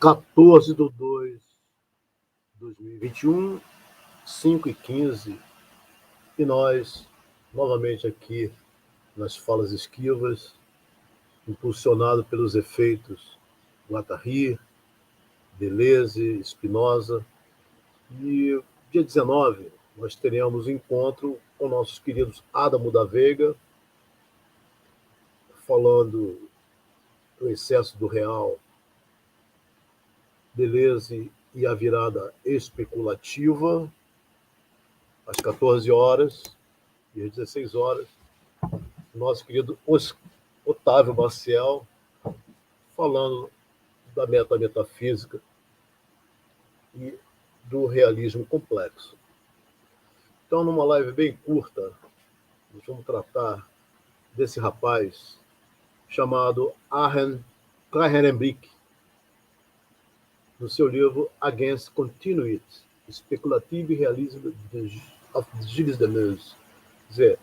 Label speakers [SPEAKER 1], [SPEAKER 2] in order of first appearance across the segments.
[SPEAKER 1] 14/2/2021, 5h15, e nós, novamente aqui nas falas esquivas, impulsionado pelos efeitos Guattari, Deleuze, Spinoza. E dia 19 nós teremos um encontro com nossos queridos Adamo da Veiga, falando do excesso do real, Deleuze e a virada especulativa, às 14 horas e às 16 horas, nosso querido Otávio Maciel, falando da metafísica e do realismo complexo. Então, numa live bem curta, nós vamos tratar desse rapaz chamado Kai Ehrenreich, no seu livro Against Continuity, Speculative Realism of Gilles Deleuze. Quer dizer,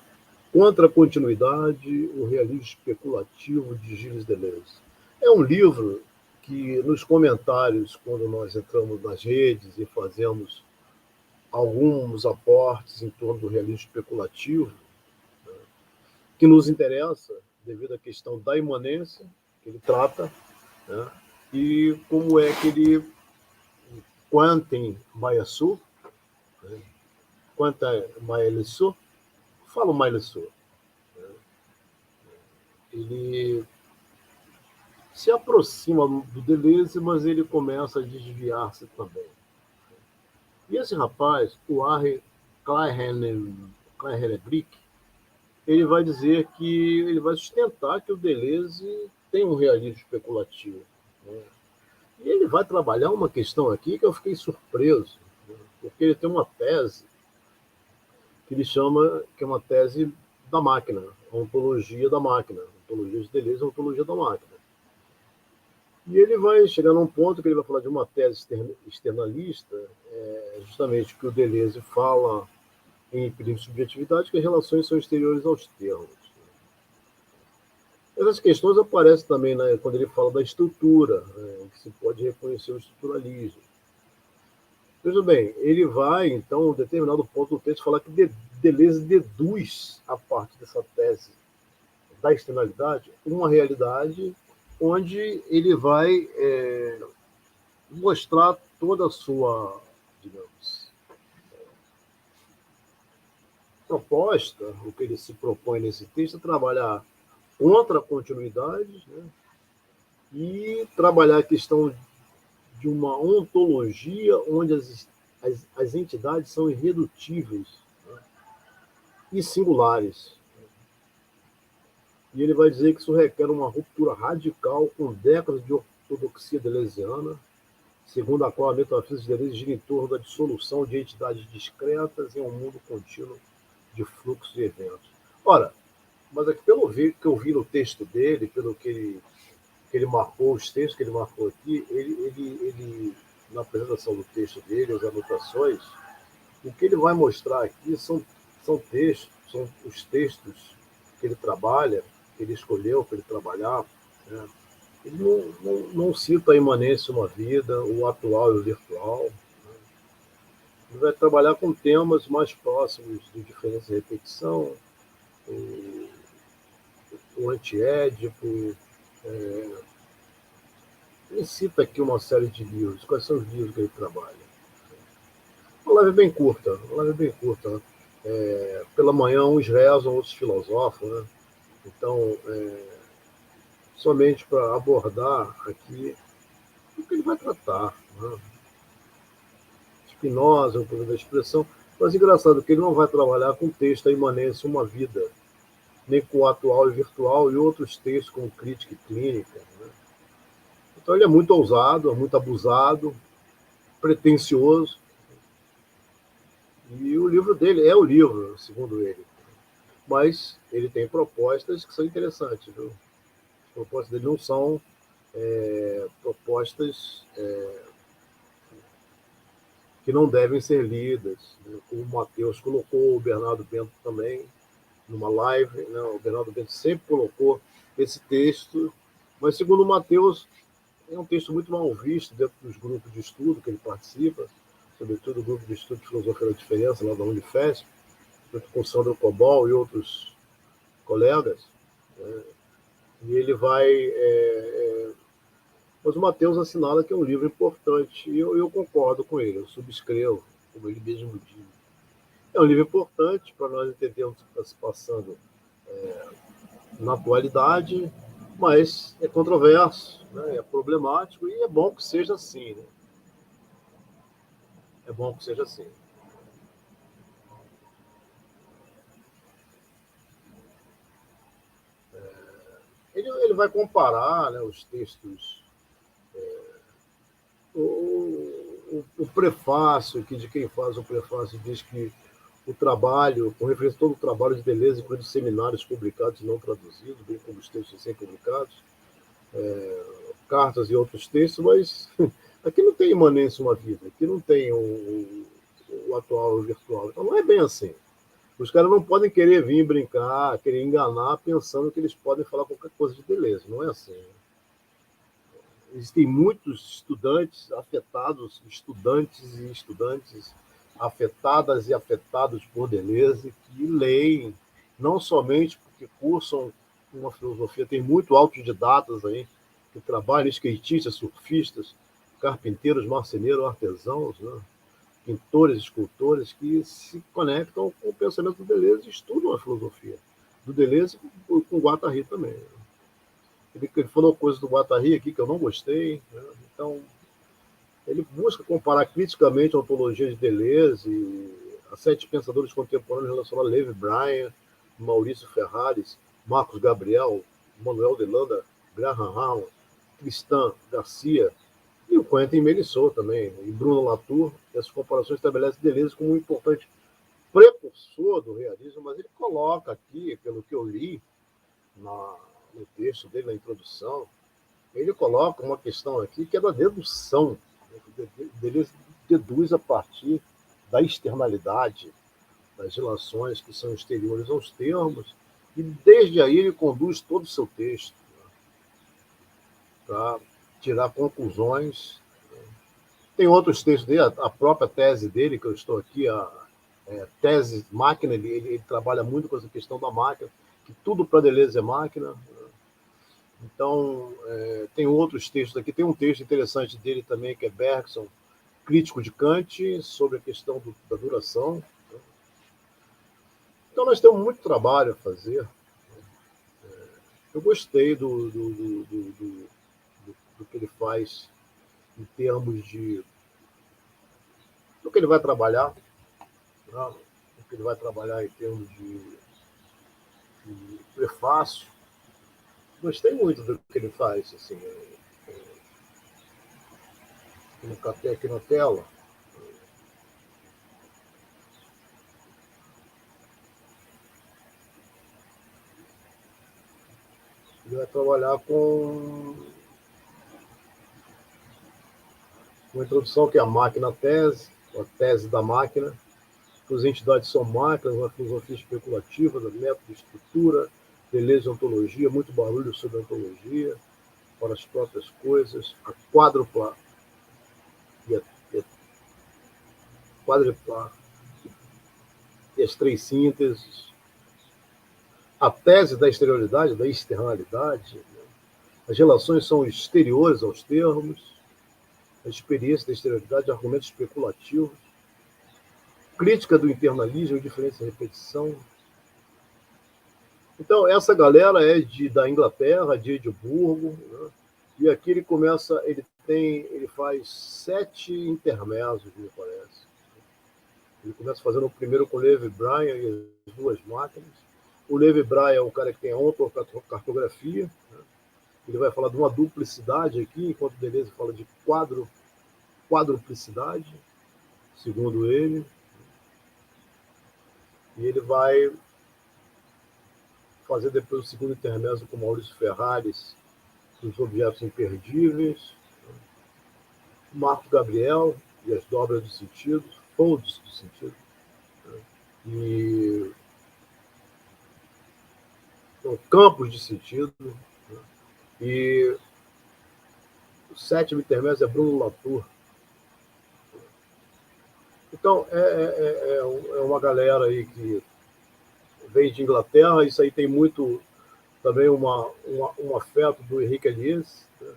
[SPEAKER 1] contra a continuidade, o realismo especulativo de Gilles Deleuze. É um livro que, nos comentários, quando nós entramos nas redes e fazemos alguns aportes em torno do realismo especulativo, né, que nos interessa devido à questão da imanência que ele trata, né, e como é que ele, Quentin Meillassoux, né, fala o Meillassoux, né, ele se aproxima do Deleuze, mas ele começa a desviar-se também. E esse rapaz, o Kai Ehrenreich, ele vai dizer que ele vai sustentar que o Deleuze tem um realismo especulativo, né? E ele vai trabalhar uma questão aqui que eu fiquei surpreso, né? Porque ele tem uma tese que ele chama, que é uma tese da máquina, a ontologia da máquina, a ontologia de Deleuze, a ontologia da máquina. E ele vai chegar num ponto que ele vai falar de uma tese externalista, justamente que o Deleuze fala em princípio de subjetividade, que as relações são exteriores aos termos. Essas questões aparecem também, né, quando ele fala da estrutura, né, que se pode reconhecer o estruturalismo. Veja bem, ele vai, então, em determinado ponto do texto, falar que Deleuze deduz, a partir dessa tese da externalidade, uma realidade onde ele vai mostrar toda a sua, digamos, proposta, o que ele se propõe nesse texto é trabalhar contra a continuidade, né, e trabalhar a questão de uma ontologia onde as entidades são irredutíveis, né, e singulares. E ele vai dizer que isso requer uma ruptura radical com décadas de ortodoxia deleuziana, segundo a qual a metafísica de Deleuze gira em torno da dissolução de entidades discretas em um mundo contínuo de fluxos e eventos. Ora, mas aqui, pelo que eu vi no texto dele, pelo que ele marcou, os textos que ele marcou aqui, ele na apresentação do texto dele, as anotações, o que ele vai mostrar aqui são textos, são os textos que ele trabalha, que ele escolheu para ele trabalhar, né? Ele não cita a imanência uma vida, o atual e o virtual, né? Ele vai trabalhar com temas mais próximos de diferença e repetição, o antiédipo. Ele cita aqui uma série de livros. Quais são os livros que ele trabalha? Uma live bem curta, né? Pela manhã uns rezam, outros filosofam, né? Então, somente para abordar aqui o que ele vai tratar, né? Spinoza, o poder da expressão, mas engraçado que ele não vai trabalhar com texto a imanência uma vida, nem com o atual e virtual e outros textos com crítica e clínica, né? Então ele é muito ousado, é muito abusado, pretensioso, e o livro dele é o livro, segundo ele, mas ele tem propostas que são interessantes, viu? As propostas dele não são propostas que não devem ser lidas, né? Como o Matheus colocou, o Bernardo Bento também, numa live, né? O Bernardo Bento sempre colocou esse texto, mas segundo o Matheus, é um texto muito mal visto dentro dos grupos de estudo que ele participa, sobretudo o grupo de estudo de filosofia da diferença, lá da Unifesp, junto com o Sandro Cobol e outros colegas, né? E ele vai. Mas o Mateus assinala que é um livro importante, e eu concordo com ele, eu subscrevo, como ele mesmo diz. É um livro importante para nós entendermos o que está se passando na atualidade, mas é controverso, né? É problemático, e é bom que seja assim. Né? É bom que seja assim. Ele vai comparar, né, os textos, o prefácio, que de quem faz o prefácio diz que o trabalho, com referência a todo o trabalho de Deleuze, incluindo seminários publicados e não traduzidos, bem como os textos recém-publicados, cartas e outros textos, mas aqui não tem imanência uma vida, aqui não tem o atual o virtual. Então não é bem assim. Os caras não podem querer vir brincar, querer enganar, pensando que eles podem falar qualquer coisa de Deleuze. Não é assim. Existem muitos estudantes afetados, estudantes e estudantes afetadas e afetados por Deleuze, que leem, não somente porque cursam uma filosofia, tem muito autodidatas aí, que trabalham, skatistas, surfistas, carpinteiros, marceneiros, artesãos, né? Pintores, escultores, que se conectam com o pensamento do Deleuze e estudam a filosofia do Deleuze com Guattari também. Ele falou coisas do Guattari aqui que eu não gostei, né? Então, ele busca comparar criticamente a ontologia de Deleuze, a 7 pensadores contemporâneos relacionados a Levi Bryan, Maurício Ferraris, Marcos Gabriel, Manuel Delanda, Graham Hall, Tristan Garcia e o Quentin Melisot também, e Bruno Latour. Essas comparações estabelecem Deleuze como um importante precursor do realismo, mas ele coloca aqui, pelo que eu li no texto dele, na introdução, ele coloca uma questão aqui que é da dedução. Deleuze deduz a partir da externalidade, das relações que são exteriores aos termos, e desde aí ele conduz todo o seu texto, né, para tirar conclusões. Tem outros textos dele, a própria tese dele, que eu estou aqui, a tese máquina, ele trabalha muito com essa questão da máquina, que tudo para Deleuze é máquina. Então, tem outros textos aqui. Tem um texto interessante dele também, que é Bergson, crítico de Kant, sobre a questão da duração. Então, nós temos muito trabalho a fazer. Eu gostei do que ele faz em termos de. Do que ele vai trabalhar, né? Do que ele vai trabalhar em termos de prefácio. Gostei muito do que ele faz, assim, no café aqui na tela. Ele vai trabalhar com uma introdução que é a máquina tese, a tese da máquina, que as entidades são máquinas, uma filosofia especulativa, do método de estrutura, beleza e ontologia, muito barulho sobre a ontologia, para as próprias coisas, a quádrupla e a quádrupla e as 3 sínteses, a tese da exterioridade, da externalidade, as relações são exteriores aos termos, a experiência da exterioridade, argumentos especulativos, crítica do internalismo, diferença e repetição. Então, essa galera é da Inglaterra, de Edimburgo, né? E aqui ele faz 7 intermédios, me parece. Ele começa fazendo o primeiro com o Levi Bryan e as 2 máquinas. O Levi Bryan é o cara que tem a ontocartografia, né? Ele vai falar de uma duplicidade aqui, enquanto o Deleuze fala de quadruplicidade, segundo ele. E ele vai fazer depois o segundo intermédio com Maurício Ferraris, dos objetos imperdíveis, Marcos Gabriel e as dobras do sentido, folds do sentido, né? E então, campos de sentido, né? E sétimo intermezzo é Bruno Latour. Então, é uma galera aí que veio de Inglaterra, isso aí tem muito também um afeto do Henrique Elias. Né?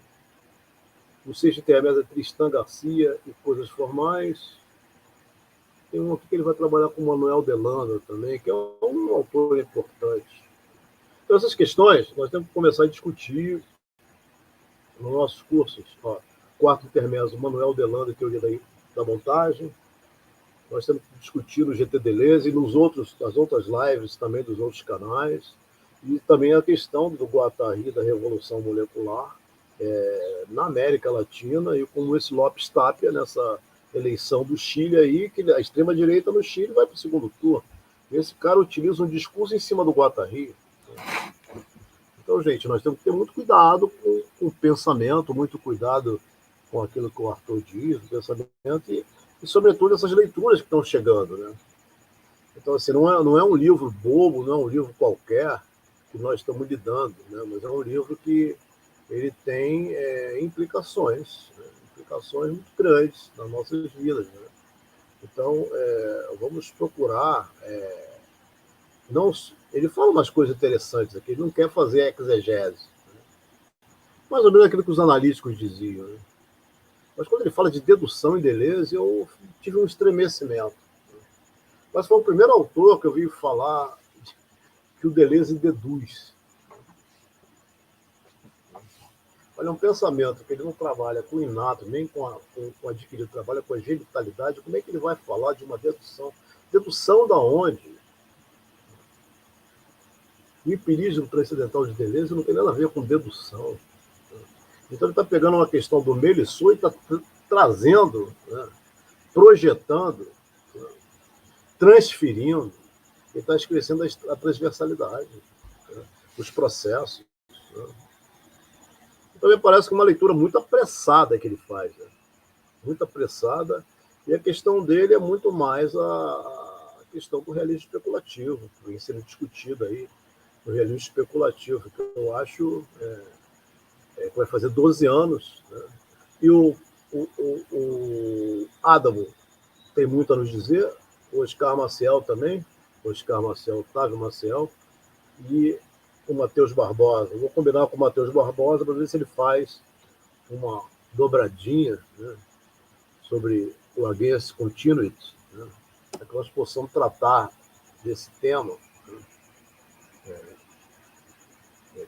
[SPEAKER 1] O sexto intermezzo é Tristan Garcia e Coisas Formais. Tem um aqui que ele vai trabalhar com o Manuel Delano também, que é um autor importante. Então, essas questões nós temos que começar a discutir nos nossos cursos. Ó, quarto intermezzo, Manuel Delano, Teoria da Montagem. Nós temos que discutir no GT Deleuze e nas outras lives também dos outros canais. E também a questão do Guattari, da Revolução Molecular, na América Latina, e como esse Lopes Tapia, nessa eleição do Chile aí, que a extrema-direita no Chile vai para o segundo turno. Esse cara utiliza um discurso em cima do Guattari. Então, gente, nós temos que ter muito cuidado com o pensamento, muito cuidado com aquilo que o Arthur diz, o pensamento, e sobretudo, essas leituras que estão chegando. Né? Então, assim, não é um livro bobo, não é um livro qualquer que nós estamos lidando, né? Mas é um livro que ele tem implicações muito grandes nas nossas vidas. Né? Então, vamos procurar... não, ele fala umas coisas interessantes aqui, ele não quer fazer exegese. Né? Mais ou menos aquilo que os analíticos diziam. Né? Mas quando ele fala de dedução em Deleuze, eu tive um estremecimento. Mas foi o primeiro autor que eu vi falar que o Deleuze deduz. Olha, um pensamento que ele não trabalha com o inato, nem com o adquirido, trabalha com a genitalidade, como é que ele vai falar de uma dedução? Dedução da onde? O empirismo transcendental de Deleuze não tem nada a ver com dedução. Então ele está pegando uma questão do Melisson e está trazendo, né, projetando, né, transferindo, e está esclarecendo a transversalidade, né, os processos. Né. Então me parece que é uma leitura muito apressada que ele faz, né, muito apressada, e a questão dele é muito mais a questão do realismo especulativo, que vem sendo discutido aí, o realismo especulativo, que eu acho... que vai fazer 12 anos, né? E o Adamo tem muito a nos dizer, o Oscar Maciel também, Otávio Maciel, e o Matheus Barbosa. Eu vou combinar com o Matheus Barbosa para ver se ele faz uma dobradinha, né, sobre o Against Continuity, né, para que nós possamos tratar desse tema, né,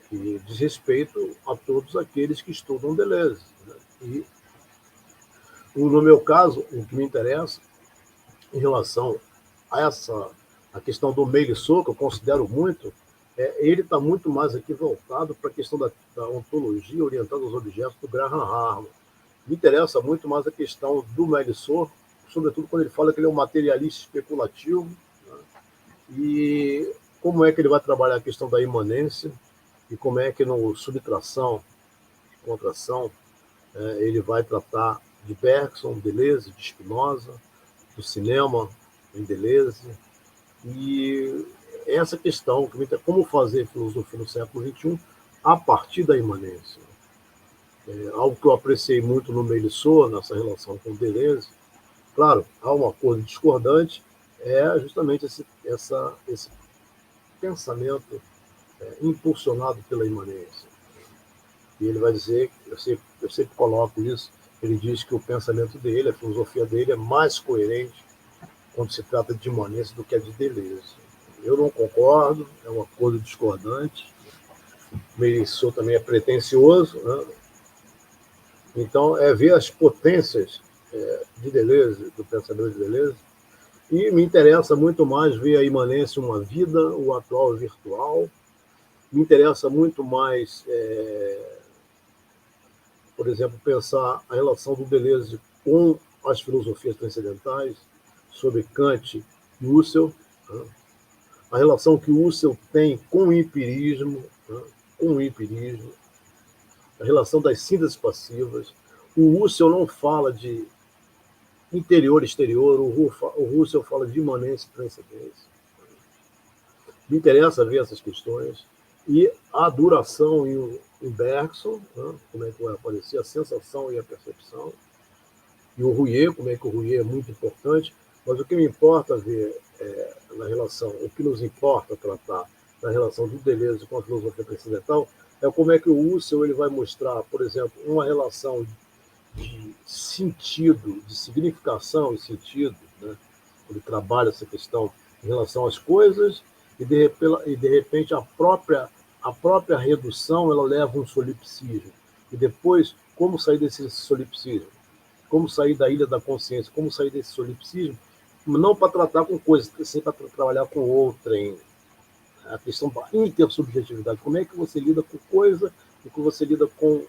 [SPEAKER 1] que diz respeito a todos aqueles que estudam Deleuze. Né? E, no meu caso, o que me interessa em relação a questão do Melisson, que eu considero muito, ele está muito mais aqui voltado para a questão da ontologia orientada aos objetos do Graham Harman. Me interessa muito mais a questão do Melisson, sobretudo quando ele fala que ele é um materialista especulativo, né? E como é que ele vai trabalhar a questão da imanência, e como é que no subtração, contração, ele vai tratar de Bergson, Deleuze, de Spinoza, do cinema em Deleuze, e essa questão, como fazer filosofia no século XXI a partir da imanência. Algo que eu apreciei muito no Melisson, nessa relação com Deleuze. Claro, há uma coisa discordante, é justamente esse pensamento impulsionado pela imanência. E ele vai dizer, eu sempre coloco isso, ele diz que o pensamento dele, a filosofia dele é mais coerente quando se trata de imanência do que a de Deleuze. Eu não concordo, é uma coisa discordante. Melisson também é pretensioso, né? Então, ver as potências de Deleuze, do pensamento de Deleuze, e me interessa muito mais ver a imanência uma vida, o atual virtual. Me interessa muito mais, por exemplo, pensar a relação do Deleuze com as filosofias transcendentais, sobre Kant e Husserl, né? A relação que Husserl tem com o empirismo, né? A relação das sínteses passivas. O Husserl não fala de interior-exterior, o Husserl fala de imanência e transcendência. Me interessa ver essas questões. E a duração e em Bergson, né? Como é que vai aparecer a sensação e a percepção, e o Rouillet, como é que o Rouillet é muito importante, mas o que me importa ver na relação, o que nos importa tratar na relação do Deleuze com a filosofia transcendental, é como é que o Husserl ele vai mostrar, por exemplo, uma relação de sentido, de significação e sentido, né? Ele trabalha essa questão em relação às coisas e de repente a própria redução ela leva a um solipsismo. E depois, como sair desse solipsismo? Como sair da ilha da consciência? Como sair desse solipsismo? Não para tratar com coisas, sim para trabalhar com outrem. A questão da intersubjetividade. Como é que você lida com coisa e como você lida com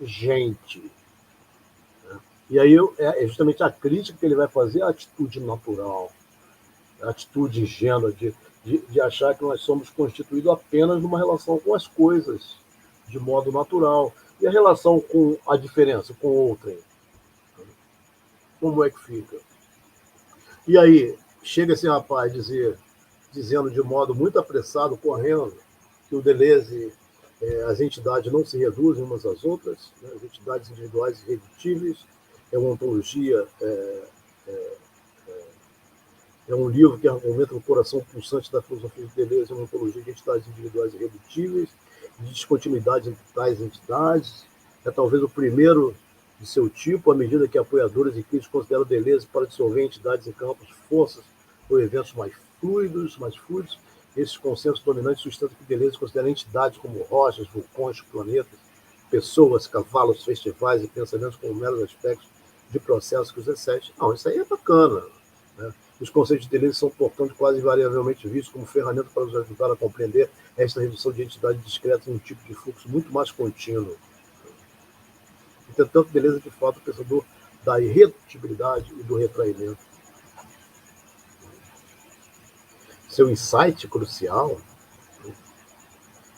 [SPEAKER 1] gente? E aí é justamente a crítica que ele vai fazer à atitude natural, a atitude ingênua de achar que nós somos constituídos apenas numa relação com as coisas, de modo natural. E a relação com a diferença, com outrem, como é que fica? E aí, chega esse rapaz dizendo de modo muito apressado, correndo, que o Deleuze, as entidades não se reduzem umas às outras, né? As entidades individuais irredutíveis, é uma ontologia, é um livro que argumenta no coração pulsante da filosofia de Deleuze, é uma ontologia de entidades individuais irredutíveis, de descontinuidade entre tais entidades, é talvez o primeiro de seu tipo, à medida que apoiadores e críticos consideram Deleuze para dissolver entidades em campos, forças ou eventos mais fluidos, esses consensos dominantes sustentam que Deleuze considera entidades como rochas, vulcões, planetas, pessoas, cavalos, festivais e pensamentos como meros aspectos de processos que os excedem. Não, isso aí é bacana, né? Os conceitos de Deleuze são, portanto, quase invariavelmente vistos como ferramenta para nos ajudar a compreender esta redução de entidades discretas em um tipo de fluxo muito mais contínuo. Entretanto, Deleuze é de fato o pensador da irredutibilidade e do retraimento. Seu insight crucial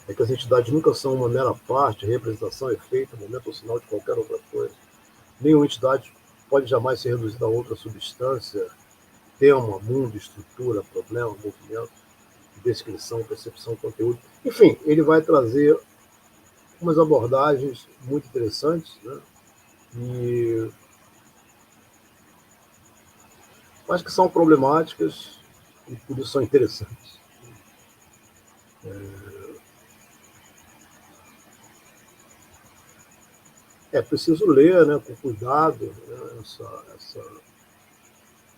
[SPEAKER 1] é que as entidades nunca são uma mera parte, representação, efeito, momento ou sinal de qualquer outra coisa. Nenhuma entidade pode jamais ser reduzida a outra substância, tema, mundo, estrutura, problema, movimento, descrição, percepção, conteúdo. Enfim, ele vai trazer umas abordagens muito interessantes, né? Mas que são problemáticas e por isso são interessantes. É preciso ler, né, com cuidado, né,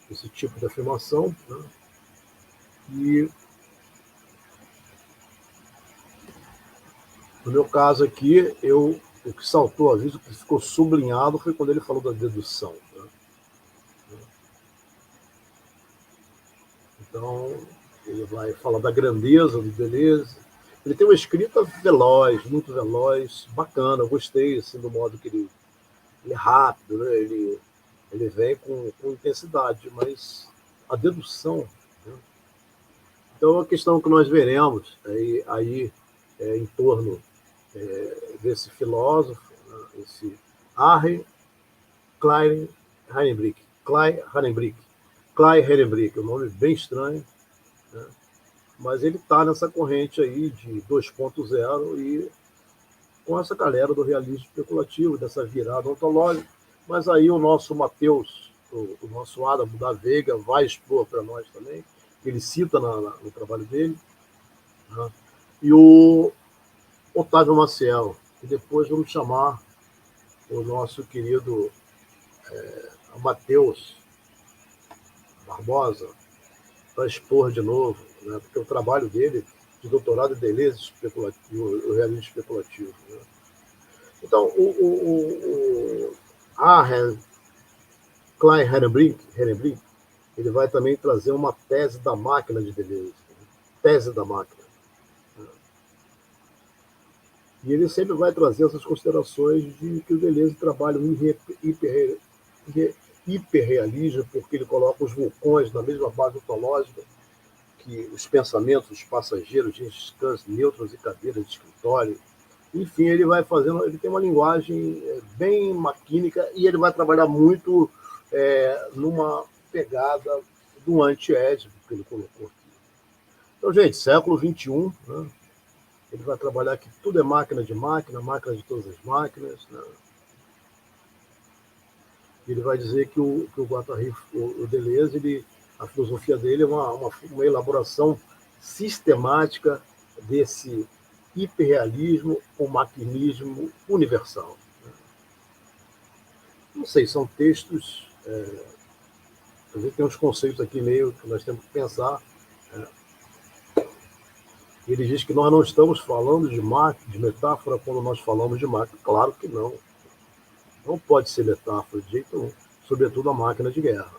[SPEAKER 1] esse tipo de afirmação, né? E no meu caso aqui, o que saltou a vista, o que ficou sublinhado foi quando ele falou da dedução, né? Então, ele vai falar da grandeza do Deleuze. Ele tem uma escrita veloz, muito veloz, bacana. Eu gostei assim, do modo que ele é rápido, né? Ele vem com intensidade, mas a dedução, né? Então, a questão que nós veremos aí em torno desse filósofo, né? Esse Arre Klein Heinebrink. Klein Heinebrink, um nome bem estranho, né? Mas ele está nessa corrente aí de 2.0 e com essa galera do realismo especulativo, dessa virada ontológica. Mas aí o nosso Mateus, o nosso Adamo da Veiga, vai expor para nós também, ele cita no trabalho dele, né? E o Otávio Maciel, e depois vamos chamar o nosso querido Mateus Barbosa para expor de novo, né? Porque o trabalho dele de doutorado é Deleuze especulativo, o realismo especulativo, né? Então, o Arendt Klein Heinebrink, ele vai também trazer uma tese da máquina de Deleuze, né? Tese da máquina. E ele sempre vai trazer essas considerações de que o Deleuze trabalha um hiperrealismo, porque ele coloca os vulcões na mesma base ontológica que os pensamentos dos passageiros de descanso, nêutrons e cadeiras de escritório. Enfim, ele vai fazendo, ele tem uma linguagem bem maquínica e ele vai trabalhar muito numa pegada do anti-édipo que ele colocou aqui. Então, gente, século XXI, né? Ele vai trabalhar que tudo é máquina de máquina, máquina de todas as máquinas, né? Ele vai dizer que o Guattari, o Deleuze, a filosofia dele é uma elaboração sistemática desse hiperrealismo ou maquinismo universal. Não sei, são textos. A gente tem uns conceitos aqui meio que nós temos que pensar. Ele diz que nós não estamos falando de metáfora quando nós falamos de máquina. Claro que não. Não pode ser metáfora de jeito nenhum, sobretudo a máquina de guerra.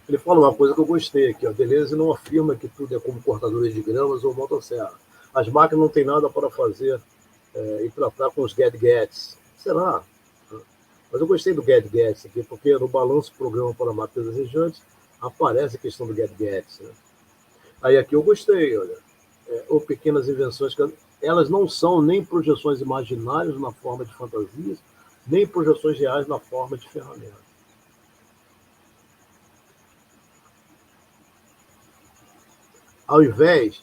[SPEAKER 1] Ele fala uma coisa que eu gostei aqui, ó. Deleuze não afirma que tudo é como cortadores de gramas ou motosserra. As máquinas não têm nada para fazer e tratar com os gadgets. Será? Mas eu gostei do gadgets aqui, porque no balanço programa para máquinas desejantes aparece a questão do gadgets. Né? Aí aqui eu gostei, olha. Ou pequenas invenções, que elas não são nem projeções imaginárias na forma de fantasias, nem projeções reais na forma de ferramentas. Ao invés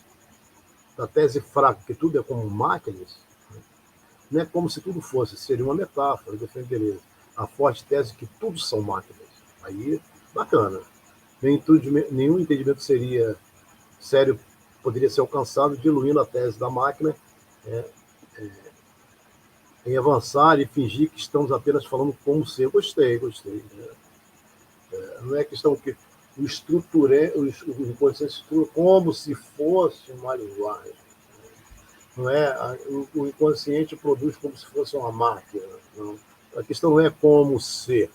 [SPEAKER 1] da tese fraca, que tudo é como máquinas, não é como se tudo fosse, seria uma metáfora, defenderia a forte tese que tudo são máquinas. Aí, bacana. Nenhum entendimento seria sério, poderia ser alcançado diluindo a tese da máquina em avançar e fingir que estamos apenas falando como ser. Gostei. Né? Não é questão que o inconsciente estrutura como se fosse uma linguagem. Não é? O inconsciente produz como se fosse uma máquina. Não. A questão não é como ser.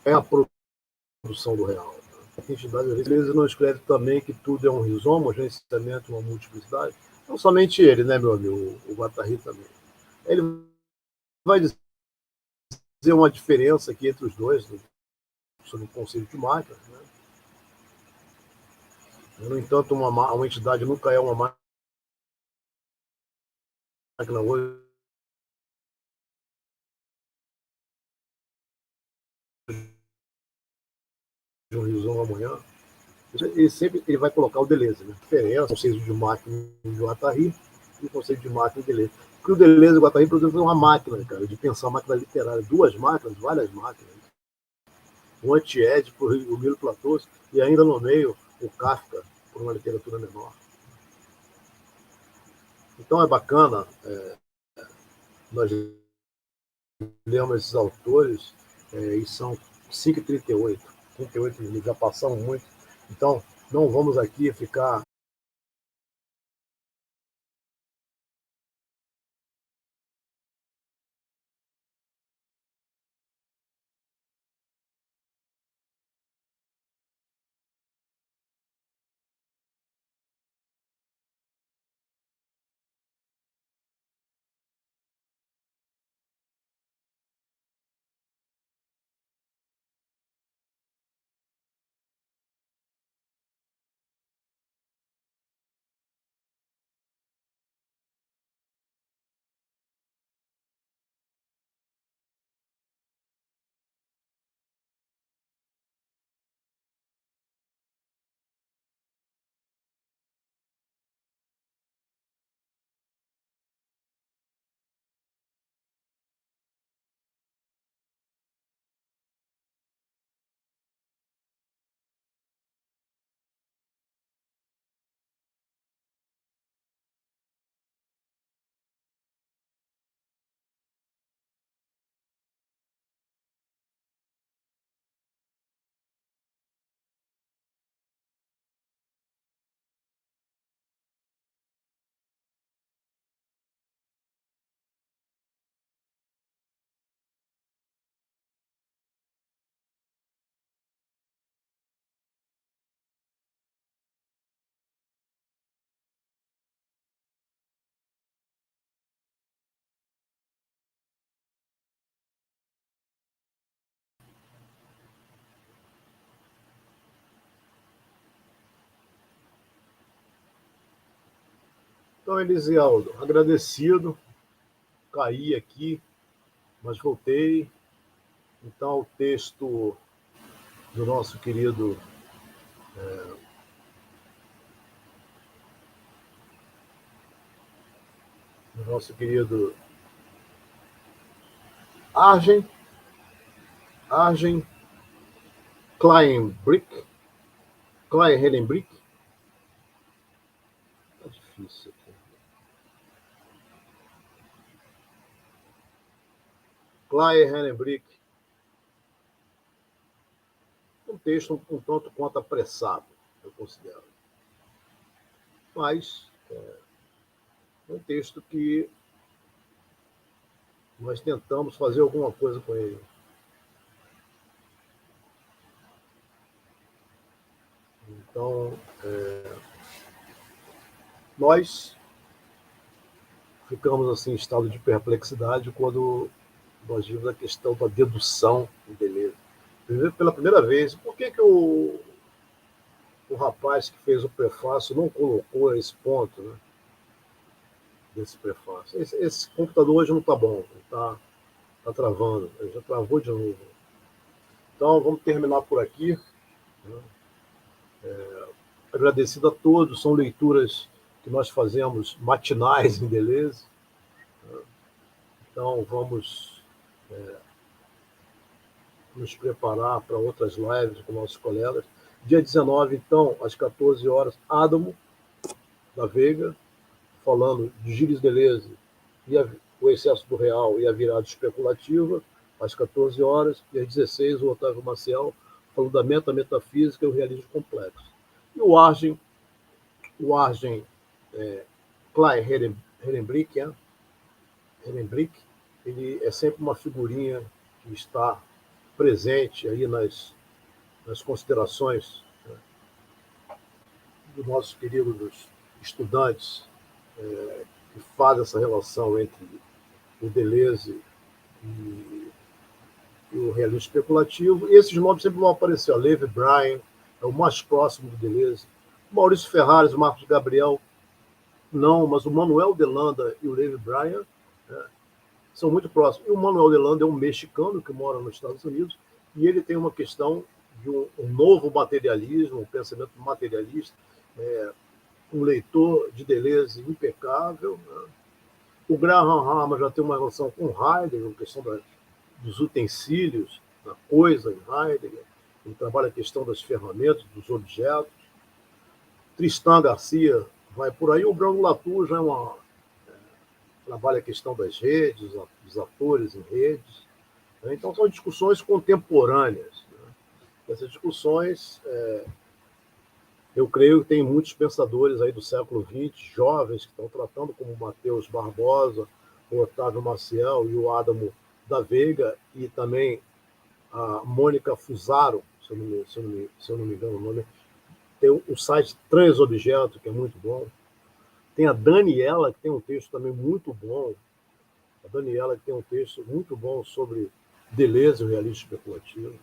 [SPEAKER 1] É a produção do real. A entidade, às vezes, não escreve também que tudo é um rizoma, um gerenciamento, uma multiplicidade. Não somente ele, né, meu amigo? O Guattari também. Ele vai dizer uma diferença aqui entre os dois, sobre o conceito de máquina. Né? No entanto, uma entidade nunca é uma máquina hoje, um rizoma amanhã. Ele sempre vai colocar o Deleuze, né? A diferença, o conceito de máquina de Guattari e o conceito de máquina de Deleuze. Porque o Deleuze e o Guattari produziram uma máquina, cara, de pensar uma máquina literária. Duas máquinas, várias máquinas. O Antiédipo, o Milo Platão, e ainda no meio o Kafka, por uma literatura menor. Então é bacana, nós lemos esses autores, e são 5h38, 38 minutos, já passamos muito. Então, não vamos aqui ficar. Então, Elisialdo, agradecido. caí aqui, mas voltei. Então, o texto do nosso querido Arjen Kleinbrick. Tá difícil aqui. Kleinbrick. Um texto um tanto quanto apressado, eu considero. Mas é um texto que nós tentamos fazer alguma coisa com ele. Então, nós ficamos assim em estado de perplexidade quando nós vimos a questão da dedução em Deleuze. Pela primeira vez, por que o rapaz que fez o prefácio não colocou esse ponto, né, desse prefácio? Esse computador hoje não está bom, está travando, ele já travou de novo. Então, vamos terminar por aqui. Né? Agradecido a todos, são leituras que nós fazemos matinais em Deleuze. Né? Então, vamos nos preparar para outras lives com nossos colegas. Dia 19, então, às 14 horas, Adamo da Veiga, falando de Gilles Deleuze e o excesso do real e a virada especulativa, às 14 horas, e às 16, o Otávio Maciel, falando da metametafísica e o realismo complexo. E o Arjen Klein Herenbrick, ele é sempre uma figurinha que está presente aí nas considerações, né, dos nossos queridos estudantes, que fazem essa relação entre o Deleuze e o realismo especulativo. E esses nomes sempre vão aparecer. O Levi Bryan é o mais próximo do Deleuze. O Maurício Ferrares, o Marcos Gabriel, não, mas o Manuel Delanda e o Levi Bryan, né, são muito próximos. E o Manuel Delanda é um mexicano que mora nos Estados Unidos, e ele tem uma questão de um novo materialismo, um pensamento materialista, um leitor de Deleuze impecável. Né? O Graham Harman já tem uma relação com Heidegger, a questão dos utensílios, da coisa em Heidegger. Ele trabalha a questão das ferramentas, dos objetos. Tristan Garcia vai por aí. O Bruno Latour já trabalha a questão das redes, dos atores em redes. Né? Então, são discussões contemporâneas. Né? Essas discussões, eu creio que tem muitos pensadores aí do século XX, jovens, que estão tratando, como o Matheus Barbosa, o Otávio Maciel e o Adamo da Veiga, e também a Mônica Fusaro, se eu não me engano o nome. Tem o site Transobjeto, que é muito bom. Tem a Daniela, que tem um texto também muito bom. A Daniela, que tem um texto muito bom sobre Deleuze e o realismo especulativo.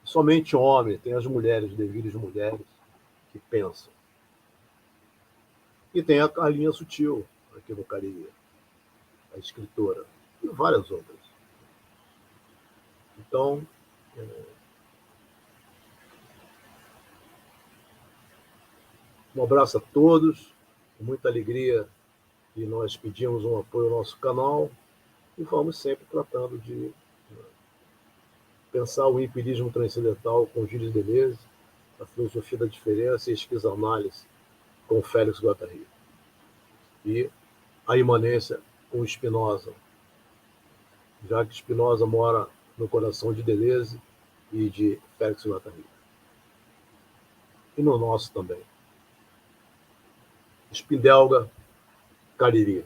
[SPEAKER 1] Somente homem, tem as mulheres, Devires Mulheres, que pensam. E tem a linha sutil, aqui no Cariri, a escritora, e várias outras. Então, um abraço a todos, com muita alegria, e nós pedimos um apoio ao nosso canal, e vamos sempre tratando de pensar o empirismo transcendental com Gilles Deleuze, a filosofia da diferença e a esquizoanálise com Félix Guattari. E a imanência com Spinoza, já que Spinoza mora no coração de Deleuze e de Félix Guattari. E no nosso também. Espindelga, Cariri.